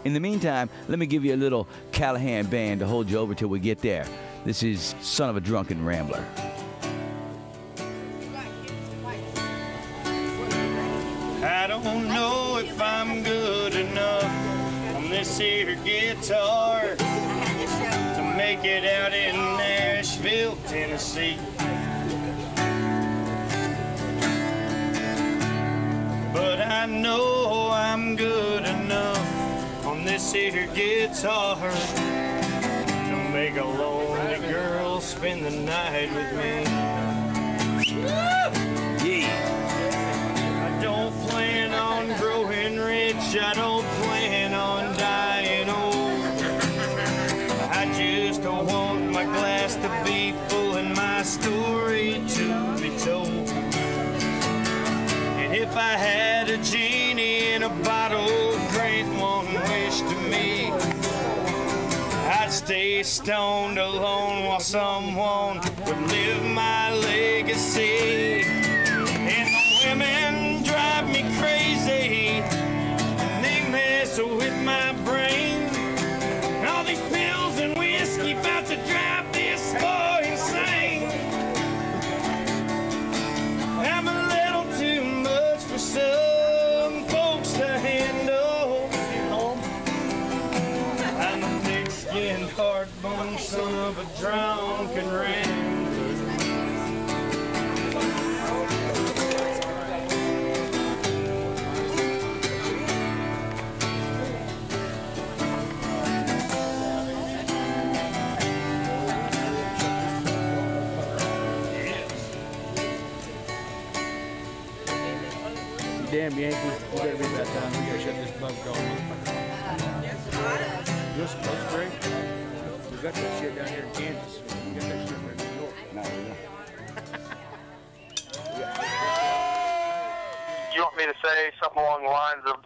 In the meantime, let me give you a little Callahan Band to hold you over till we get there. This is Son of a Drunken Rambler. I don't know if I'm good enough on this here guitar to make it out in Nashville, Tennessee. But I know I'm good enough on this here guitar to make a lonely girl spend the night with me. I don't plan on growing rich, I don't plan on dying old. I just want my glass to be full and my story to be told. If I had a genie in a bottle, grant one wish to me, I'd stay stoned alone while someone would live my legacy. And the women drive me crazy, and they mess with my brain. All these pills and whiskey about to drive this boy insane. I'm a little too much for some folks to handle. I'm a thick-skinned, hard-bone son of a drunken rambler. Damn Yankees, we better be that time. We gotta shut this bug going. This bug spray? We got that shit down here in Kansas. We got that shit in New York. No, You want me to say something along the lines of,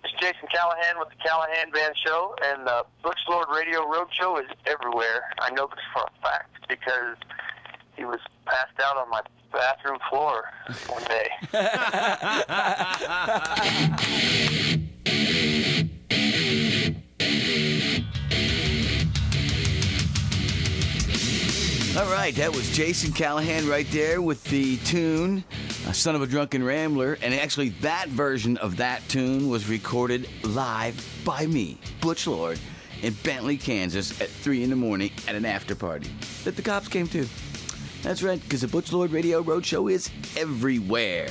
it's Jason Callahan with the Callahan Band show, and the Butch Lord Radio Roadshow is everywhere. I know this for a fact because he was passed out on my bathroom floor one day. All right, that was Jason Callahan right there with the tune Son of a Drunken Rambler. And actually, that version of that tune was recorded live by me, Butch Lord, in Bentley, Kansas at 3 in the morning at an after party that the cops came to. That's right, because the Butch Lord Radio Roadshow is everywhere.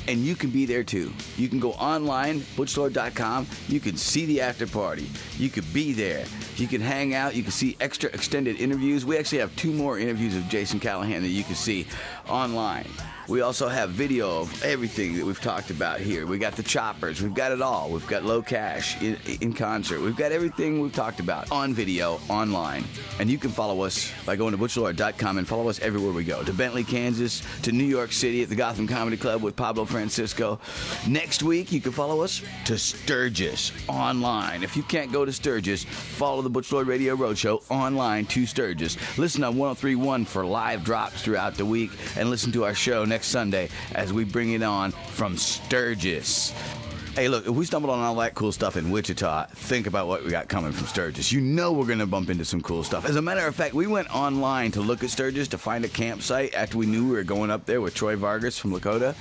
And you can be there too. You can go online, butchlord.com. You can see the after party. You could be there. You can hang out. You can see extra extended interviews. We actually have 2 more interviews of Jason Callahan that you can see online. We also have video of everything that we've talked about here. We got the choppers. We've got it all. We've got Low Cash in concert. We've got everything we've talked about on video, online. And you can follow us by going to butchlord.com and follow us everywhere we go. To Bentley, Kansas, to New York City at the Gotham Comedy Club with Pablo Francisco. Next week, you can follow us to Sturgis online. If you can't go to Sturgis, follow the Butch Lord Radio Roadshow online to Sturgis. Listen on 103.1 for live drops throughout the week, and listen to our show next Sunday as we bring it on from Sturgis. Hey, look, if we stumbled on all that cool stuff in Wichita, think about what we got coming from Sturgis. You know we're going to bump into some cool stuff. As a matter of fact, we went online to look at Sturgis to find a campsite after we knew we were going up there with Troy Vargas from Lakota.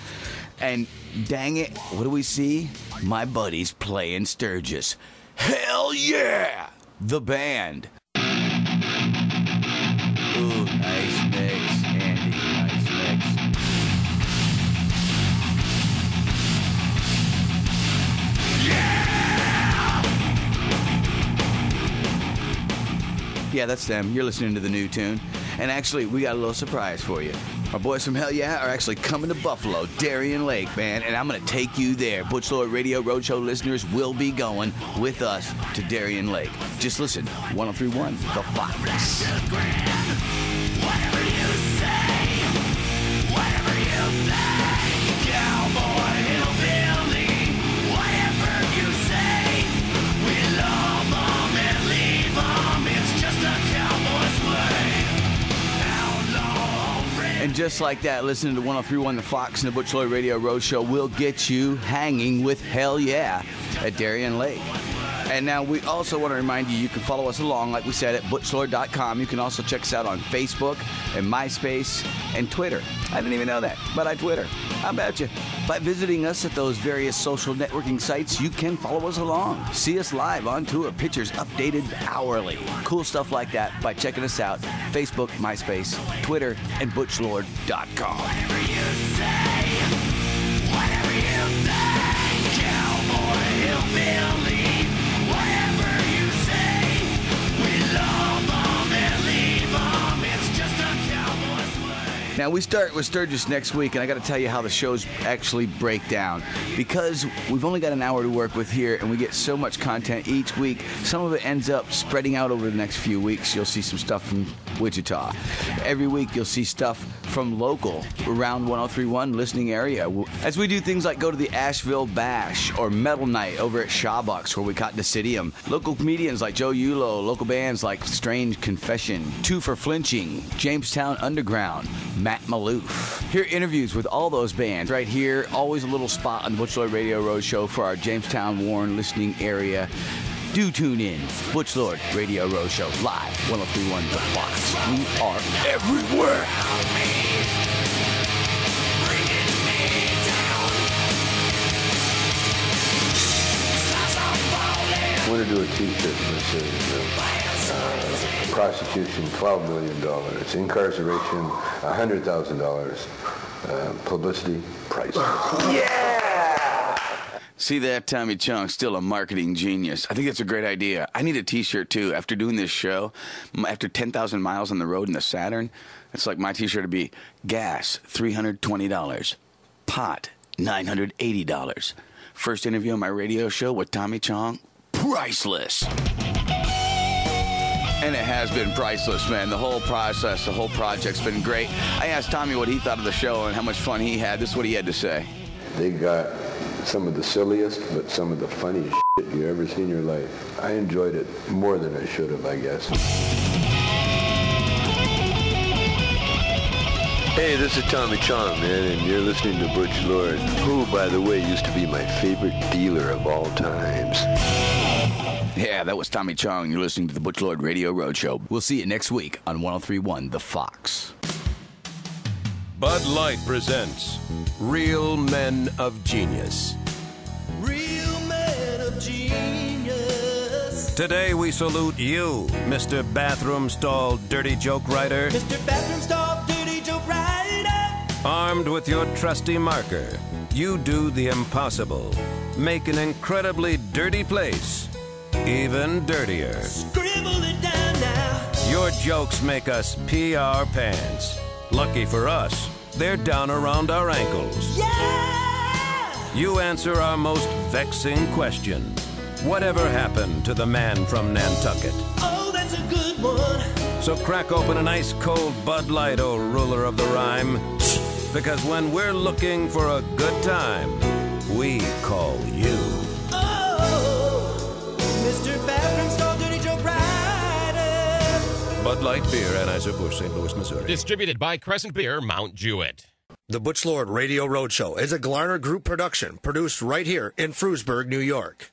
And dang it, what do we see? My buddies playing Sturgis. Hell yeah! The band. Ooh, nice mix, Andy. Nice mix. Yeah, that's them. You're listening to the new tune. And actually, we got a little surprise for you. Our boys from Hell Yeah are actually coming to Buffalo, Darien Lake, man, and I'm going to take you there. Butch Lord Radio Roadshow listeners will be going with us to Darien Lake. Just listen, 103.1, The Fox. Whatever you say, whatever you think, cowboy, hillbilly, whatever you say, we love them and leave them, it's just a cowboy's way. And just like that, listening to 103.1 The Fox and the Butch Lord Radio Roadshow will get you hanging with Hell Yeah at Darien Lake. And now we also want to remind you can follow us along, like we said, at butchlord.com. You can also check us out on Facebook and MySpace and Twitter. I didn't even know that, but I Twitter. How about you? By visiting us at those various social networking sites, you can follow us along. See us live on tour, pictures updated hourly. Cool stuff like that by checking us out. Facebook, MySpace, Twitter, and butchlord.com. Whatever you say, whatever you think, cowboy, hillbilly, whatever you say, we love them and leave them. It's just a cowboy's way. Now, we start with Sturgis next week, and I got to tell you how the shows actually break down. Because we've only got an hour to work with here, and we get so much content each week, some of it ends up spreading out over the next few weeks. You'll see some stuff from Wichita. Every week, you'll see stuff from local, around 1031 listening area. As we do things like go to the Asheville Bash or Metal Night over at Shawbucks, where we caught Decidium. Local comedians like Joe Yulo, local bands like Strange Confession, Two for Flinching, Jamestown Underground, Matt Maloof. Hear interviews with all those bands right here. Always a little spot on the Butch Lord Radio Roadshow for our Jamestown Warren listening area. Do tune in. Butch Lord Radio Roadshow live, 1031 The Fox. We are everywhere. I want to do a t-shirt that says prosecution $12 million, incarceration $100,000, publicity priceless. Yeah! See that, Tommy Chong, still a marketing genius. I think that's a great idea. I need a t-shirt too. After doing this show, after 10,000 miles on the road in the Saturn, it's like my t-shirt would be gas, $320, pot, $980. First interview on my radio show with Tommy Chong, priceless. And it has been priceless, man. The whole process, the whole project's been great. I asked Tommy what he thought of the show and how much fun he had. This is what he had to say. They got some of the silliest, but some of the funniest shit you ever seen in your life. I enjoyed it more than I should have, I guess. Hey, this is Tommy Chong, man, and you're listening to Butch Lord, who, by the way, used to be my favorite dealer of all times. Yeah, that was Tommy Chong. You're listening to the Butch Lord Radio Roadshow. We'll see you next week on 1031 The Fox. Bud Light presents Real Men of Genius. Real men of genius. Today we salute you, Mr. Bathroom Stall Dirty Joke Writer. Mr. Bathroom Stall Dirty Joke Writer. Armed with your trusty marker, you do the impossible. Make an incredibly dirty place even dirtier. Scribble it down now. Your jokes make us pee our pants. Lucky for us, they're down around our ankles. Yeah! You answer our most vexing question. Whatever happened to the man from Nantucket? Oh, that's a good one. So crack open an ice cold Bud Light, oh ruler of the rhyme. Because when we're looking for a good time, we call you. Oh, Mr. Bathroom Stall Dirty Joke Writer. Bud Light Beer, Anheuser-Busch, St. Louis, Missouri. Distributed by Crescent Beer, Mount Jewett. The Butch Lord Radio Roadshow is a Glarner Group production, produced right here in Frewsburg, New York.